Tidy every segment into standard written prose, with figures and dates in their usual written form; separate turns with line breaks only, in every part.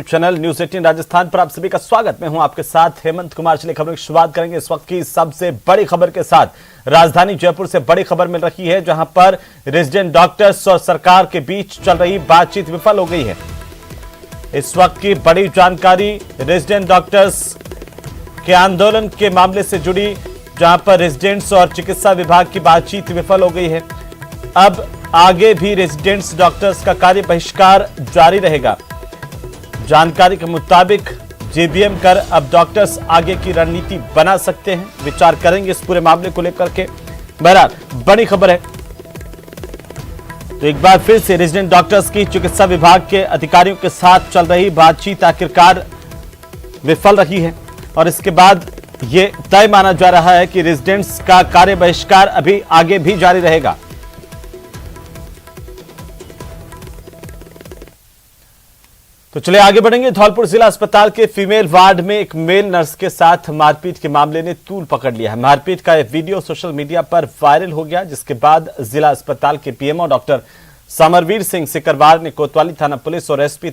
Channel news 18 Rajasthan पर आप सभी का स्वागत। मैं हूं आपके साथ हेमंत कुमार। चलिए खबरों की शुरुआत करेंगे इस वक्त की सबसे बड़ी खबर के साथ। राजधानी जयपुर से बड़ी खबर मिल रही है, जहां पर रेजिडेंट डॉक्टर्स और सरकार के बीच चल रही बातचीत विफल हो गई है। इस वक्त की बड़ी जानकारी रेजिडेंट डॉक्टर्स के आंदोलन के मामले से जुड़ी, जहां पर रेजिडेंट्स और चिकित्सा विभाग की बातचीत विफल हो गई है। अब आगे भी रेजिडेंट्स डॉक्टर्स का कार्य बहिष्कार जारी रहेगा। जानकारी के मुताबिक जेबीएम कर अब डॉक्टर्स आगे की रणनीति बना सकते हैं। विचार करेंगे इस पूरे मामले को लेकर के। बहरहाल बड़ी खबर है, तो एक बार फिर से रेजिडेंट डॉक्टर्स की चिकित्सा विभाग के अधिकारियों के साथ चल रही बातचीत आखिरकार विफल रही है और इसके बाद यह तय माना जा रहा है कि रेजिडेंट्स का कार्य बहिष्कार अभी आगे भी जारी रहेगा। तो चलिए आगे बढ़ेंगे। धौलपुर जिला अस्पताल के फीमेल वार्ड में एक मेल नर्स के साथ मारपीट के मामले ने तूल पकड़ लिया है। मारपीट का यह वीडियो सोशल मीडिया पर वायरल हो गया, जिसके बाद जिला अस्पताल के पीएमओ डॉक्टर समरवीर सिंह सिकरवार ने कोतवाली थाना पुलिस और एसपी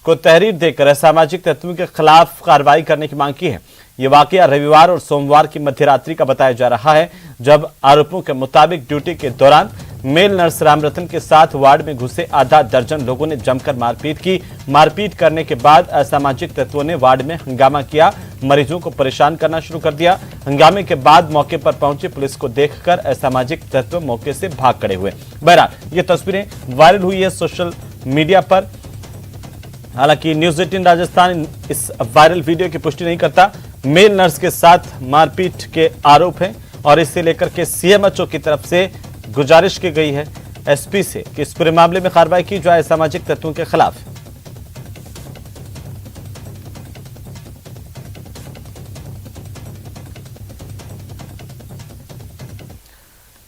को तहरीर देकर असामाजिक तत्वों के खिलाफ कार्रवाई करने की मांग की है। यह वाकया रविवार और सोमवार की मध्यरात्रि का बताया जा रहा है, जब आरोपों के मुताबिक ड्यूटी के दौरान मेल नर्स रामरतन के साथ वार्ड में घुसे आधा दर्जन लोगों ने जमकर मारपीट की। मारपीट करने के बाद असामाजिक तत्वों ने वार्ड में हंगामा किया, मरीजों को परेशान करना शुरू कर दिया। हंगामे के बाद मौके पर पहुंची पुलिस को देखकर असामाजिक तत्व मौके से भाग खड़े हुए। बहरहाल ये तस्वीरें वायरल हुई है सोशल मीडिया पर। हालांकि न्यूज 18 राजस्थान इस वायरल वीडियो की पुष्टि नहीं करता। मेल नर्स के साथ मारपीट के आरोप हैं और इसे लेकर के सीएमएचओ की तरफ से गुजारिश की गई है एसपी से कि इस पूरे मामले में कार्रवाई की जाए सामाजिक तत्वों के खिलाफ।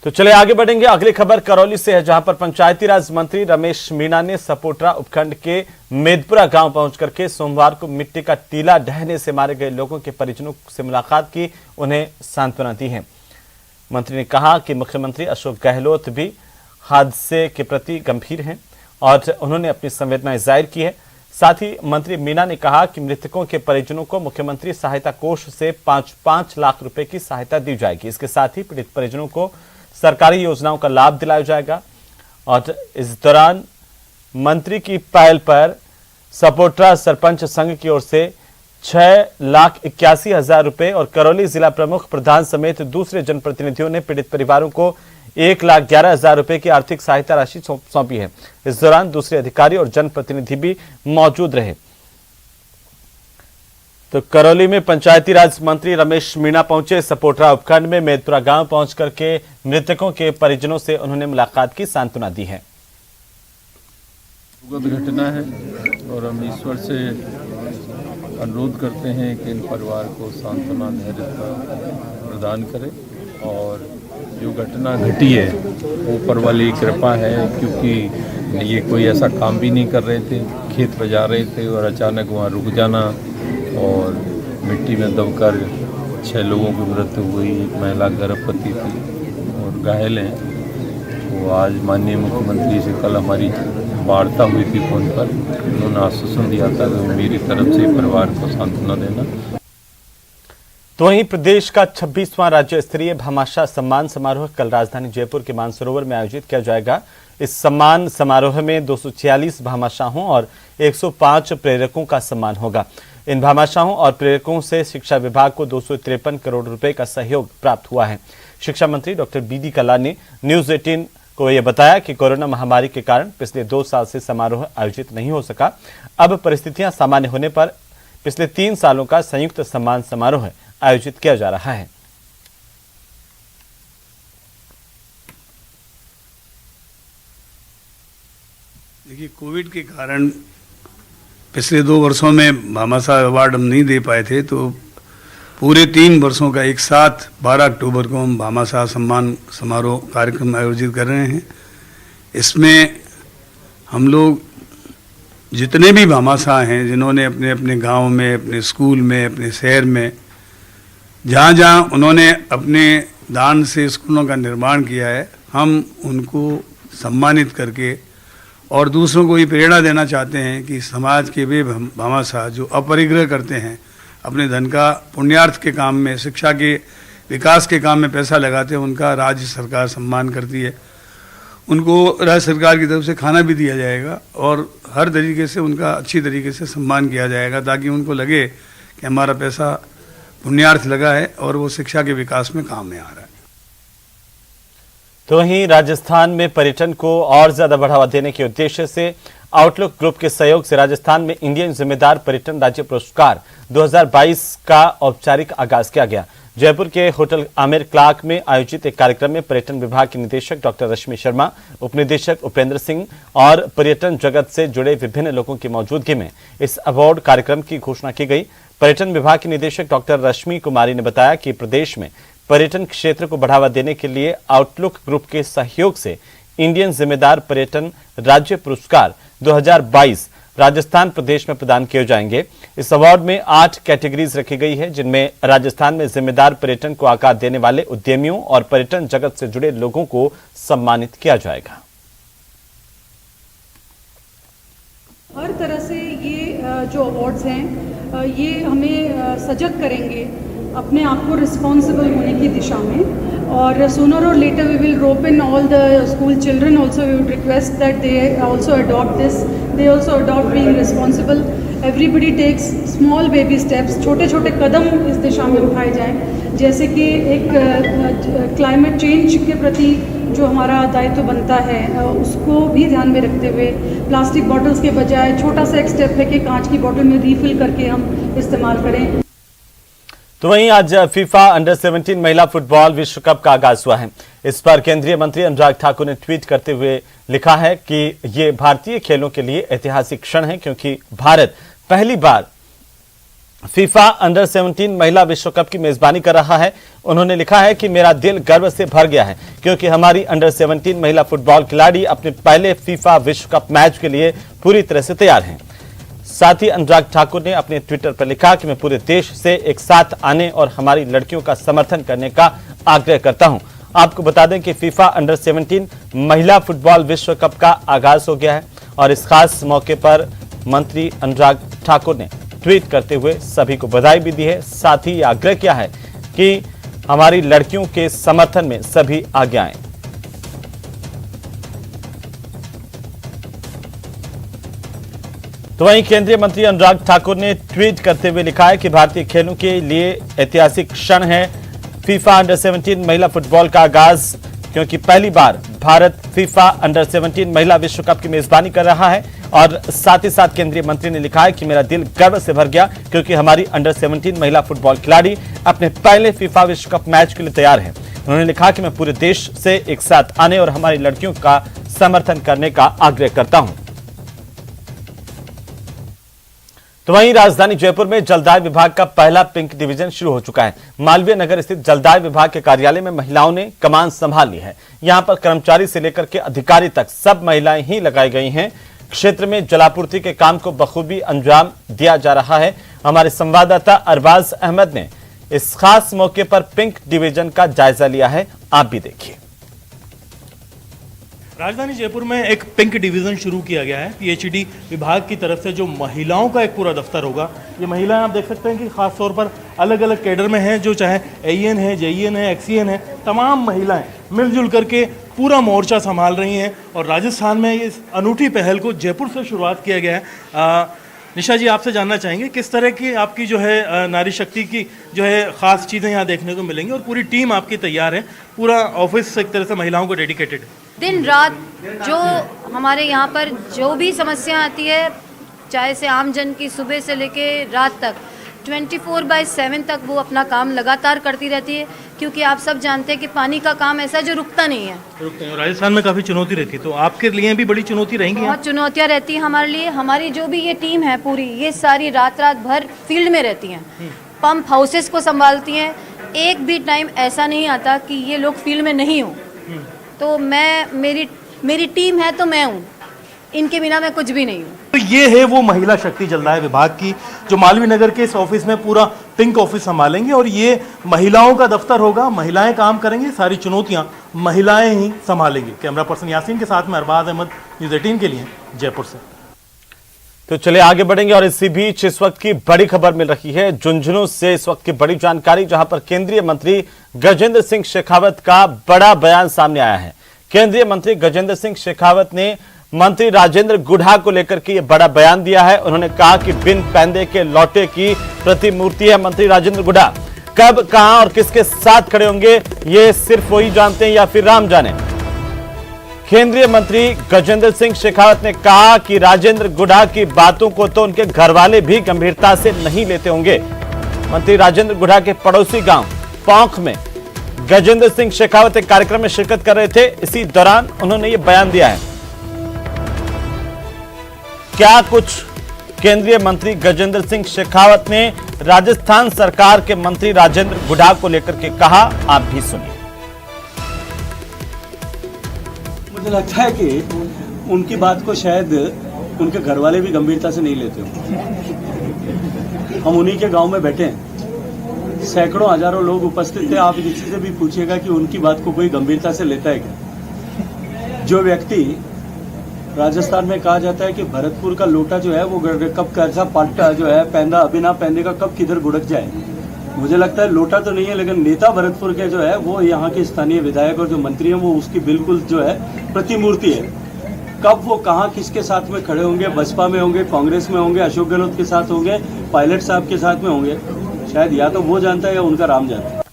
तो चले आगे बढ़ेंगे। अगली खबर करौली से है, जहां पर पंचायती राज मंत्री रमेश मीणा ने सपोटरा उपखंड के मेदपुरा गांव पहुंच करके सोमवार को मिट्टी का टीला ढहने से मारे गए लोगों के परिजनों से मुलाकात की, उन्हें सांत्वना दी है। मंत्री ने कहा कि मुख्यमंत्री अशोक गहलोत भी हादसे के प्रति गंभीर हैं और उन्होंने अपनी संवेदनाएं जाहिर की है। साथ ही मंत्री मीणा ने कहा कि मृतकों के परिजनों को मुख्यमंत्री सहायता कोष से 5-5 लाख रुपए की सहायता दी जाएगी। इसके साथ ही पीड़ित परिजनों को सरकारी योजनाओं का लाभ दिलाया जाएगा। और इस दौरान मंत्री की पहल पर सपोटरा सरपंच संघ की ओर से 6,81,000 रुपए और करौली जिला प्रमुख प्रधान समेत दूसरे जनप्रतिनिधियों ने पीड़ित परिवारों को 1,11,000 रुपए की आर्थिक सहायता राशि सौंपी है। इस दौरान दूसरे अधिकारी और जनप्रतिनिधि भी मौजूद रहे। तो करौली में पंचायती राज मंत्री रमेश मीणा पहुंचे। सपोटरा उपखंड में मेदपुरा गांव पहुंच करके मृतकों के परिजनों से उन्होंने मुलाकात की, सांत्वना दी है।
घटना है और हम ईश्वर से अनुरोध करते हैं कि इन परिवार को सांत्वना धैर्य प्रदान करें। और जो घटना घटी है वो ऊपर वाली कृपा है, क्योंकि ये कोई ऐसा काम भी नहीं कर रहे थे, खेत बजा रहे थे और अचानक वहाँ रुक जाना और मिट्टी में दबकर 6 लोगों की मृत्यु हुई। एक महिला गर्भवती थी और घायल हैं। तो आज माननीय मुख्यमंत्री से कल हमारी वार्ता हुई थी फोन पर, उन्होंने आश्वासन दिया था कि मेरी तरफ से परिवार को सांत्वना देना।
तो वहीं प्रदेश का 26वां राज्य स्तरीय भामाशाह सम्मान समारोह कल राजधानी जयपुर के मानसरोवर में आयोजित किया जाएगा। इस सम्मान समारोह में 246 भामाशाहों और 105 प्रेरकों का सम्मान होगा। इन भामाशाहों और प्रेरकों से शिक्षा विभाग को 253 करोड़ रुपए का सहयोग प्राप्त हुआ है। शिक्षा मंत्री डॉक्टर बीडी कल्ला ने न्यूज 18 को यह बताया कि कोरोना महामारी के कारण पिछले 2 साल से समारोह आयोजित नहीं हो सका। अब परिस्थितियां सामान्य होने पर पिछले 3 सालों का संयुक्त सम्मान समारोह आयोजित किया जा रहा है।
देखिए, कोविड के कारण पिछले 2 वर्षों में भामाशाह अवार्ड हम नहीं दे पाए थे, तो पूरे 3 वर्षों का एक साथ 12 अक्टूबर को हम भामाशाह सम्मान समारोह कार्यक्रम आयोजित कर रहे हैं। इसमें हम लोग जितने भी भामाशाह हैं, जिन्होंने अपने अपने गांव में, अपने स्कूल में, अपने शहर में, जहाँ जहाँ उन्होंने अपने दान से स्कूलों का निर्माण किया है, हम उनको सम्मानित करके और दूसरों को ये प्रेरणा देना चाहते हैं कि समाज के वे भामाशाह जो अपरिग्रह करते हैं, अपने धन का पुण्यार्थ के काम में, शिक्षा के विकास के काम में पैसा लगाते हैं, उनका राज्य सरकार सम्मान करती है। उनको राज्य सरकार की तरफ से खाना भी दिया जाएगा और हर तरीके से उनका अच्छी तरीके से सम्मान किया जाएगा, ताकि उनको लगे कि हमारा पैसा पुण्यार्थ लगा है और वो शिक्षा के विकास में काम में आ रहा है।
तो वहीं राजस्थान में पर्यटन को और ज्यादा बढ़ावा देने के उद्देश्य से आउटलुक ग्रुप के सहयोग से राजस्थान में इंडियन जिम्मेदार पर्यटन राज्य पुरस्कार 2022 का औपचारिक आगाज किया गया। जयपुर के होटल आमिर क्लार्क में आयोजित एक कार्यक्रम में पर्यटन विभाग की निदेशक डॉक्टर रश्मि शर्मा, उपनिदेशक उपेंद्र सिंह और पर्यटन जगत से जुड़े विभिन्न लोगों की मौजूदगी में इस अवार्ड कार्यक्रम की घोषणा की गई। पर्यटन विभाग की निदेशक डॉक्टर रश्मि कुमारी ने बताया कि प्रदेश में पर्यटन क्षेत्र को बढ़ावा देने के लिए आउटलुक ग्रुप के सहयोग से इंडियन जिम्मेदार पर्यटन राज्य पुरस्कार 2022 राजस्थान प्रदेश में प्रदान किए जाएंगे। इस अवार्ड में 8 कैटेगरीज रखी गई है, जिनमें राजस्थान में जिम्मेदार पर्यटन को आकार देने वाले उद्यमियों और पर्यटन जगत से जुड़े लोगों को सम्मानित किया जाएगा।
हर तरह से ये जो अवार्ड्स हैं ये हमें सजग करेंगे अपने आप को रिस्पॉन्सिबल होने की दिशा में, और sooner or later we will rope in all the school children also. We would request that they also adopt this, they also adopt being responsible. Everybody takes small baby steps, छोटे छोटे कदम इस दिशा में उठाए जाएं, जैसे कि एक क्लाइमेट चेंज के प्रति जो हमारा दायित्व बनता है उसको भी ध्यान में रखते हुए प्लास्टिक बॉटल्स के बजाय छोटा सा एक स्टेप है कि कांच की बोतल में रीफिल करके हम इस्तेमाल करें।
तो वहीं आज फीफा अंडर 17 महिला फुटबॉल विश्व कप का आगाज हुआ है। इस पर केंद्रीय मंत्री अनुराग ठाकुर ने ट्वीट करते हुए लिखा है कि ये भारतीय खेलों के लिए ऐतिहासिक क्षण है, क्योंकि भारत पहली बार फीफा अंडर 17 महिला विश्व कप की मेजबानी कर रहा है। उन्होंने लिखा है कि मेरा दिल गर्व से भर गया है, क्योंकि हमारी अंडर 17 महिला फुटबॉल खिलाड़ी अपने पहले फीफा विश्व कप मैच के लिए पूरी तरह से तैयार हैं। साथ ही अनुराग ठाकुर ने अपने ट्विटर पर लिखा कि मैं पूरे देश से एक साथ आने और हमारी लड़कियों का समर्थन करने का आग्रह करता हूं। आपको बता दें कि फीफा अंडर 17 महिला फुटबॉल विश्व कप का आगाज हो गया है और इस खास मौके पर मंत्री अनुराग ठाकुर ने ट्वीट करते हुए सभी को बधाई भी दी है। साथ ही आग्रह किया है कि हमारी लड़कियों के समर्थन में सभी आगे आएं। तो वहीं केंद्रीय मंत्री अनुराग ठाकुर ने ट्वीट करते हुए लिखा है कि भारतीय खेलों के लिए ऐतिहासिक क्षण है फीफा अंडर 17 महिला फुटबॉल का आगाज, क्योंकि पहली बार भारत फीफा अंडर 17 महिला विश्व कप की मेजबानी कर रहा है। और साथ ही साथ केंद्रीय मंत्री ने लिखा है कि मेरा दिल गर्व से भर गया, क्योंकि हमारी अंडर 17 महिला फुटबॉल खिलाड़ी अपने पहले फीफा विश्व कप मैच के लिए तैयार है। उन्होंने लिखा कि मैं पूरे देश से एक साथ आने और हमारी लड़कियों का समर्थन करने का आग्रह करता हूं। तो वहीं राजधानी जयपुर में जलदाय विभाग का पहला पिंक डिवीजन शुरू हो चुका है। मालवीय नगर स्थित जलदाय विभाग के कार्यालय में महिलाओं ने कमान संभाल ली है। यहां पर कर्मचारी से लेकर के अधिकारी तक सब महिलाएं ही लगाई गई हैं। क्षेत्र में जलापूर्ति के काम को बखूबी अंजाम दिया जा रहा है। हमारे संवाददाता अरबाज अहमद ने इस खास मौके पर पिंक डिवीजन का जायजा लिया है, आप भी देखिए।
राजधानी जयपुर में एक पिंक डिवीजन शुरू किया गया है। पीएचईडी विभाग की तरफ से जो महिलाओं का एक पूरा दफ्तर होगा। ये महिलाएं आप देख सकते हैं कि खास तौर पर अलग अलग कैडर में हैं, जो चाहे एईएन है, जेईएन है, एक्सीएन है, तमाम महिलाएं मिलजुल करके पूरा मोर्चा संभाल रही हैं। और राजस्थान में इस अनूठी पहल को जयपुर से शुरुआत किया गया है। निशा जी, आपसे जानना चाहेंगे किस तरह की आपकी जो है नारी शक्ति की जो है खास चीज़ें यहाँ देखने को मिलेंगी, और पूरी टीम आपकी तैयार है, पूरा ऑफिस एक तरह से महिलाओं को डेडिकेटेड है।
दिन रात जो हमारे यहाँ पर जो भी समस्या आती है, चाहे से आम जन की, सुबह से लेके रात तक 24/7 तक वो अपना काम लगातार करती रहती है, क्योंकि आप सब जानते हैं कि पानी का काम ऐसा जो रुकता नहीं है।
राजस्थान में काफ़ी चुनौती रहती है, तो आपके लिए भी बड़ी चुनौती रहेंगी?
बहुत चुनौतियाँ रहती हैं हमारे लिए। हमारी जो भी ये टीम है पूरी, ये सारी रात भर फील्ड में रहती हैं, पंप हाउसेस को संभालती हैं। एक भी टाइम ऐसा नहीं आता कि ये लोग फील्ड में नहीं हो। तो मेरी टीम है तो मैं हूँ, इनके बिना मैं कुछ भी नहीं हूँ।
तो ये है वो महिला शक्ति जलदाय विभाग की, जो मालवीय नगर के इस ऑफिस में पूरा पिंक ऑफिस संभालेंगे और ये महिलाओं का दफ्तर होगा, महिलाएं काम करेंगी, सारी चुनौतियां महिलाएं ही संभालेंगी। कैमरा पर्सन यासीन के साथ में अरबाज अहमद, न्यूज़ 18 के लिए जयपुर से।
तो चलिए आगे बढ़ेंगे और इसी बीच इस वक्त की बड़ी खबर मिल रही है झुंझुनू से। इस वक्त की बड़ी जानकारी, जहां पर केंद्रीय मंत्री गजेंद्र सिंह शेखावत का बड़ा बयान सामने आया है। केंद्रीय मंत्री गजेंद्र सिंह शेखावत ने मंत्री राजेंद्र गुढ़ा को लेकर के ये बड़ा बयान दिया है। उन्होंने कहा कि बिन पैंदे के लौटे की प्रतिमूर्ति है मंत्री राजेंद्र गुढ़ा। कब, कहां और किसके साथ खड़े होंगे ये सिर्फ वही जानते हैं या फिर राम जाने। केंद्रीय मंत्री गजेंद्र सिंह शेखावत ने कहा कि राजेंद्र गुढ़ा की बातों को तो उनके घरवाले भी गंभीरता से नहीं लेते होंगे। मंत्री राजेंद्र गुढ़ा के पड़ोसी गांव पौंख में गजेंद्र सिंह शेखावत एक कार्यक्रम में शिरकत कर रहे थे। इसी दौरान उन्होंने ये बयान दिया है। क्या कुछ केंद्रीय मंत्री गजेंद्र सिंह शेखावत ने राजस्थान सरकार के मंत्री राजेंद्र गुढ़ा को लेकर के कहा, आप भी सुनिए।
मुझे लगता है कि उनकी बात को शायद उनके घर वाले भी गंभीरता से नहीं लेते हो। हम उन्हीं के गांव में बैठे हैं, सैकड़ों हजारों लोग उपस्थित थे। आप किसी से भी पूछिएगा कि उनकी बात को कोई गंभीरता से लेता है क्या। जो व्यक्ति, राजस्थान में कहा जाता है कि भरतपुर का लोटा जो है वो कब कैसा पाटा जो है पैंदा बिना पैंदे का कब किधर गुड़क जाए। मुझे लगता है लोटा तो नहीं है, लेकिन नेता भरतपुर के जो है वो यहाँ के स्थानीय विधायक और जो मंत्री हैं वो उसकी बिल्कुल जो है प्रतिमूर्ति है। कब वो कहाँ किसके साथ में खड़े होंगे, बसपा में होंगे, कांग्रेस में होंगे, अशोक गहलोत के साथ होंगे, पायलट साहब के साथ में होंगे, शायद या तो वो जानता है या उनका राम जानता है।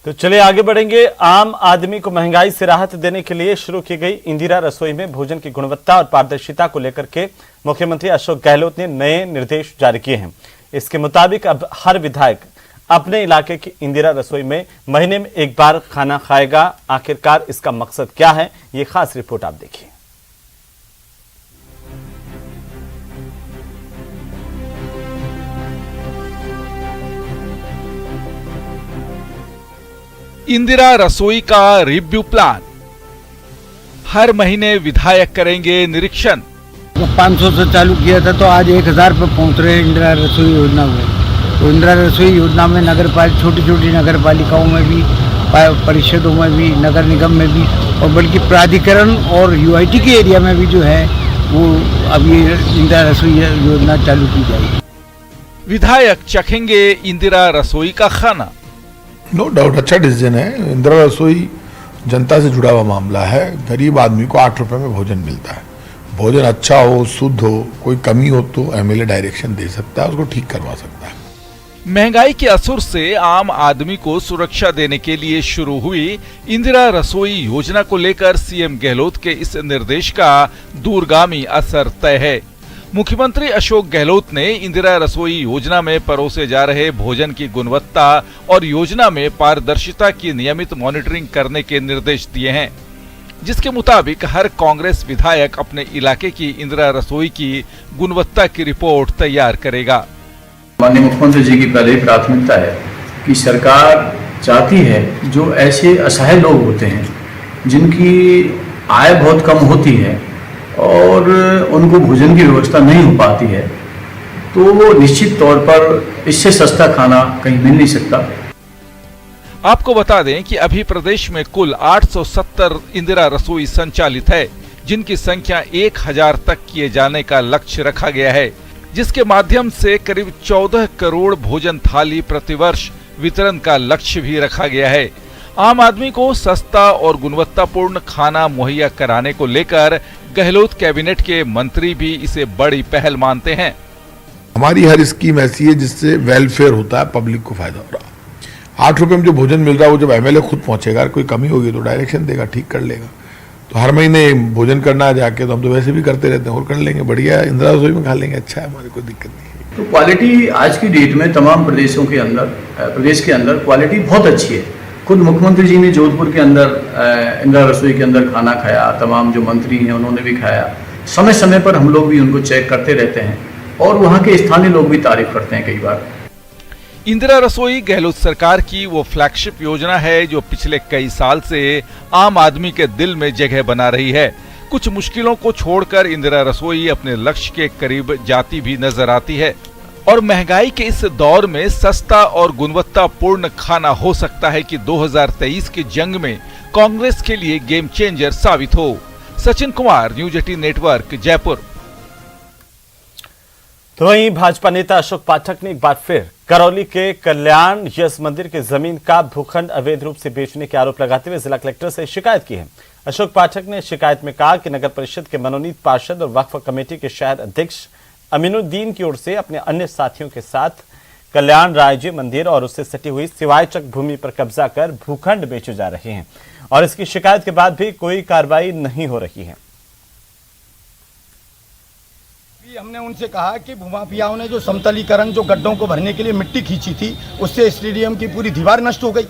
तो चलिए आगे बढ़ेंगे। आम आदमी को महंगाई से राहत देने के लिए शुरू की गई इंदिरा रसोई में भोजन की गुणवत्ता और पारदर्शिता को लेकर के मुख्यमंत्री अशोक गहलोत ने नए निर्देश जारी किए हैं। इसके मुताबिक अब हर विधायक अपने इलाके की इंदिरा रसोई में महीने में एक बार खाना खाएगा। आखिरकार इसका मकसद क्या है, ये खास रिपोर्ट आप देखिए।
इंदिरा रसोई का रिव्यू प्लान, हर महीने विधायक करेंगे निरीक्षण।
500 से चालू किया था तो आज 1000 पे पहुंच रहे हैं इंदिरा रसोई योजना में। तो इंदिरा रसोई योजना में छोटी छोटी नगर पालिकाओं में भी, परिषदों में भी, नगर निगम में भी, और बल्कि प्राधिकरण और यूआईटी के एरिया में भी जो है वो अब ये इंदिरा रसोई योजना चालू की जाएगी।
विधायक चखेंगे इंदिरा रसोई का खाना।
नो डाउट अच्छा डिसीजन है। इंदिरा रसोई जनता से जुड़ा हुआ मामला है। गरीब आदमी को 8 रुपए में भोजन मिलता है। भोजन अच्छा हो, शुद्ध हो, कोई कमी हो तो एमएलए डायरेक्शन दे सकता है, उसको ठीक करवा सकता है।
महंगाई के असर से आम आदमी को सुरक्षा देने के लिए शुरू हुई इंदिरा रसोई योजना को लेकर सीएम गहलोत के इस निर्देश का दूरगामी असर तय है। मुख्यमंत्री अशोक गहलोत ने इंदिरा रसोई योजना में परोसे जा रहे भोजन की गुणवत्ता और योजना में पारदर्शिता की नियमित मॉनिटरिंग करने के निर्देश दिए हैं, जिसके मुताबिक हर कांग्रेस विधायक अपने इलाके की इंदिरा रसोई की गुणवत्ता की रिपोर्ट तैयार करेगा।
माननीय मुख्यमंत्री जी की पहले प्राथमिकता है कि सरकार चाहती है जो ऐसे असहाय लोग होते हैं जिनकी आय बहुत कम होती है और उनको भोजन की व्यवस्था नहीं हो पाती है, तो वो निश्चित तौर पर इससे सस्ता खाना कहीं मिल नहीं सकता।
आपको बता दें कि अभी प्रदेश में कुल 870 इंदिरा रसोई संचालित है, जिनकी संख्या 1000 तक किए जाने का लक्ष्य रखा गया है, जिसके माध्यम से करीब 14 करोड़ भोजन थाली प्रतिवर्ष वितरण का लक्ष्य भी रखा गया है। आम आदमी को सस्ता और गुणवत्तापूर्ण खाना मुहैया कराने को लेकर गहलोत कैबिनेट के मंत्री भी इसे बड़ी पहल मानते हैं।
हमारी हर स्कीम ऐसी है जिससे वेलफेयर होता है, पब्लिक को फायदा हो रहा है। 8 रुपए में जो भोजन मिल रहा है वो जब एमएलए खुद पहुंचेगा, कोई कमी होगी तो डायरेक्शन देगा, ठीक कर लेगा। तो हर महीने भोजन करना है जाके, तो हम तो वैसे भी करते रहते हैं और कर लेंगे, बढ़िया इंदिरा रसोई में खा लेंगे, अच्छा है, हमारी कोई दिक्कत नहीं है।
तो क्वालिटी आज की डेट में तमाम प्रदेश के अंदर क्वालिटी बहुत अच्छी है। खुद मुख्यमंत्री जी ने जोधपुर के अंदर इंदिरा रसोई के अंदर खाना खाया, तमाम जो मंत्री हैं उन्होंने भी खाया। समय समय पर हम लोग भी उनको चेक करते रहते हैं और वहाँ के स्थानीय लोग भी तारीफ करते हैं कई बार।
इंदिरा रसोई गहलोत सरकार की वो फ्लैगशिप योजना है जो पिछले कई साल से आम आदमी के दिल में जगह बना रही है। कुछ मुश्किलों को छोड़कर इंदिरा रसोई अपने लक्ष्य के करीब जाती भी नजर आती है। और महंगाई के इस दौर में सस्ता और गुणवत्तापूर्ण खाना हो सकता है कि 2023 की जंग में कांग्रेस के लिए गेम चेंजर साबित हो। Sachin Kumar, news 18 network, Jaipur.
तो वहीं भाजपा नेता अशोक पाठक ने एक बार फिर करौली के कल्याण यश मंदिर की जमीन का भूखंड अवैध रूप से बेचने के आरोप लगाते हुए जिला कलेक्टर से शिकायत की है। अशोक पाठक ने शिकायत में कहा कि नगर परिषद के मनोनीत पार्षद और वक्फ कमेटी के शहर अध्यक्ष अमीनुद्दीन की ओर से अपने अन्य साथियों के साथ कल्याण रायजी मंदिर और उससे सटी हुई सिवाय चक भूमि पर कब्जा कर भूखंड बेचे जा रहे हैं और इसकी शिकायत के बाद भी कोई कार्रवाई नहीं हो रही है।
हमने उनसे कहा कि भूमाफियाओं ने जो समतलीकरण, जो गड्ढों को भरने के लिए मिट्टी खींची थी, उससे स्टेडियम की पूरी दीवार नष्ट हो गई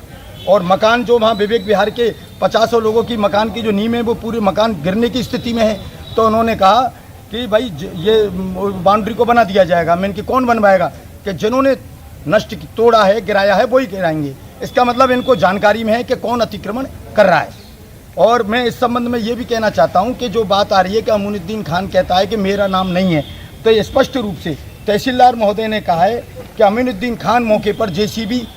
और मकान जो वहाँ विवेक विहार के 50 लोगों की मकान की जो नींव है वो पूरे मकान गिरने की स्थिति में है। तो उन्होंने कहा कि भाई ये बाउंड्री को बना दिया जाएगा। मैंने कि कौन बनवाएगा? कि जिन्होंने नष्ट तोड़ा है, गिराया है, वही गिराएंगे। इसका मतलब इनको जानकारी में है कि कौन अतिक्रमण कर रहा है। और मैं इस संबंध में ये भी कहना चाहता हूँ कि जो बात आ रही है कि अमीनुद्दीन खान कहता है कि मेरा नाम नहीं है, तो ये स्पष्ट रूप से तहसीलदार महोदय ने कहा है कि अमीनुद्दीन खान मौके पर जेसीबी